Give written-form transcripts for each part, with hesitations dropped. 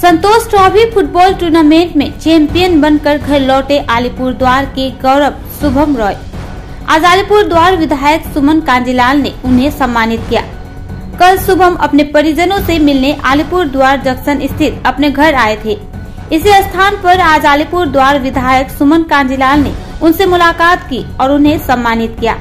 संतोष trophy football tournament में champion बनकर घर लौटे अलीपुरद्वार के गौरव शुभम रॉय। आज अलीपुरद्वार विधायक सुमन कांजीलाल ने उन्हें सम्मानित किया। कल शुभम अपने परिजनों से मिलने अलीपुरद्वार जंक्शन स्थित अपने घर आए थे। इसी स्थान पर आज अलीपुरद्वार विधायक सुमन कांजीलाल ने उनसे मुलाकात की और उन्हें सम्मानित किया।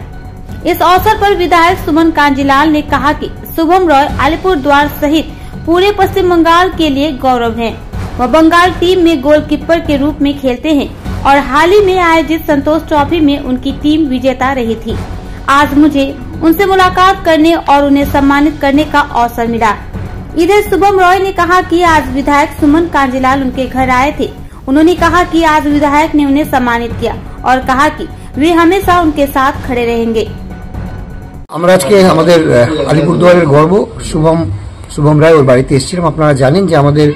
इस अवसर पर विधायक सुमन कांजीलाल ने कहा कि शुभम रॉय अलीपुरद्वार सहित पूरे पश्चिम बंगाल के लिए गौरव हैं। वह बंगाल टीम में गोलकीपर के रूप में खेलते हैं और हाल ही में आयोजित संतोष ट्रॉफी में उनकी टीम विजेता रही थी। आज मुझे उनसे मुलाकात करने और उन्हें सम्मानित करने का अवसर मिला। इधर शुभम रॉय ने कहा कि आज विधायक सुमन कांजीलाल उनके घर आए थे। उन्होंने कहा कि आज विधायक ने उन्हें सम्मानित किया और कहा कि वे हमेशा उनके साथ खड़े रहेंगे। আমরা আজকে আমাদের আলিপুরদুয়ারের গর্ব শুভম রায় ওর বাড়িতে এসেছিলাম। আপনারা জানেন যে আমাদের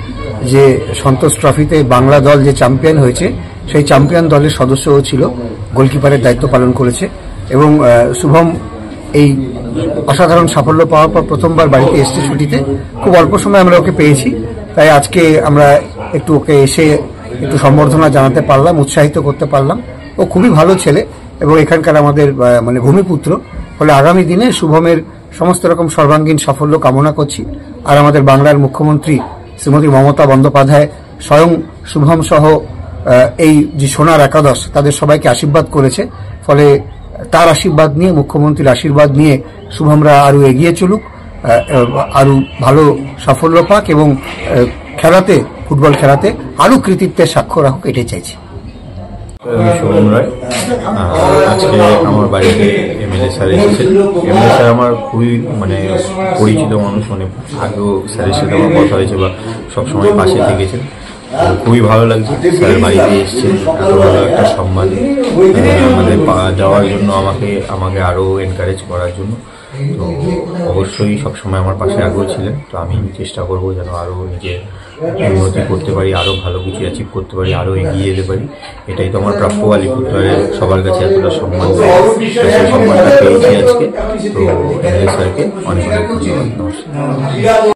যে সন্তোষ ট্রফিতে বাংলা দল যে চ্যাম্পিয়ন হয়েছে সেই চ্যাম্পিয়ন দলের সদস্যও ছিল, গোলকিপারের দায়িত্ব পালন করেছে এবং শুভম এই অসাধারণ সাফল্য পাওয়ার পর প্রথমবার বাড়িতে এসেছে ছুটিতে। খুব অল্প সময় আমরা ওকে পেয়েছি, তাই আজকে আমরা একটু ওকে এসে একটু সম্বর্ধনা জানাতে পারলাম, উৎসাহিত করতে পারলাম। ও খুবই ভালো ছেলে এবং এখানকার আমাদের মানে ভূমিপুত্র। ফলে আগামী দিনে শুভমের সমস্ত রকম সর্বাঙ্গীন সাফল্য কামনা করছি। আর আমাদের বাংলার মুখ্যমন্ত্রী শ্রীমতী মমতা বন্দ্যোপাধ্যায় স্বয়ং শুভম সহ এই যে সোনার একাদশ তাদের সবাইকে আশীর্বাদ করেছে। ফলে তার আশীর্বাদ নিয়ে, মুখ্যমন্ত্রীর আশীর্বাদ নিয়ে শুভমরা আরো এগিয়ে চলুক, আরো ভালো সাফল্য পাক এবং খেলাতে, ফুটবল খেলাতে আরো কৃতিত্বের স্বাক্ষর রাখুক, এটাই চাইছি। আমি শুভম রায়। আজকে আমার বাড়িতে এমএলএ স্যার এসেছেন। এমএলএ স্যার আমার খুবই পরিচিত মানুষ, আগেও স্যারের সাথে আমার কথা হয়েছে বা সবসময় পাশে থেকেছেন। খুবই ভালো লাগছে স্যারের বাড়িতে এসেছেন, এত ভালো একটা সম্মান আমাদের দেওয়ার জন্য, আমাকে আরো এনকারেজ করার জন্য। তো অবশ্যই সবসময় আমার পাশে আগেও ছিলেন। তো আমি চেষ্টা করবো যেন আরো নিজের উন্নতি করতে পারি, আরো ভালো কিছু অ্যাচিভ করতে পারি, আরো এগিয়ে যেতে পারি। এটাই তো আমার প্রাপ্য। আলিপুরদুয়ারের সবার কাছে এতটা সম্মান, সেই সম্মানটা পেয়েছি আজকে। তো এমএলএ স্যারকে অনেক অনেক ধন্যবাদ। নমস্কার।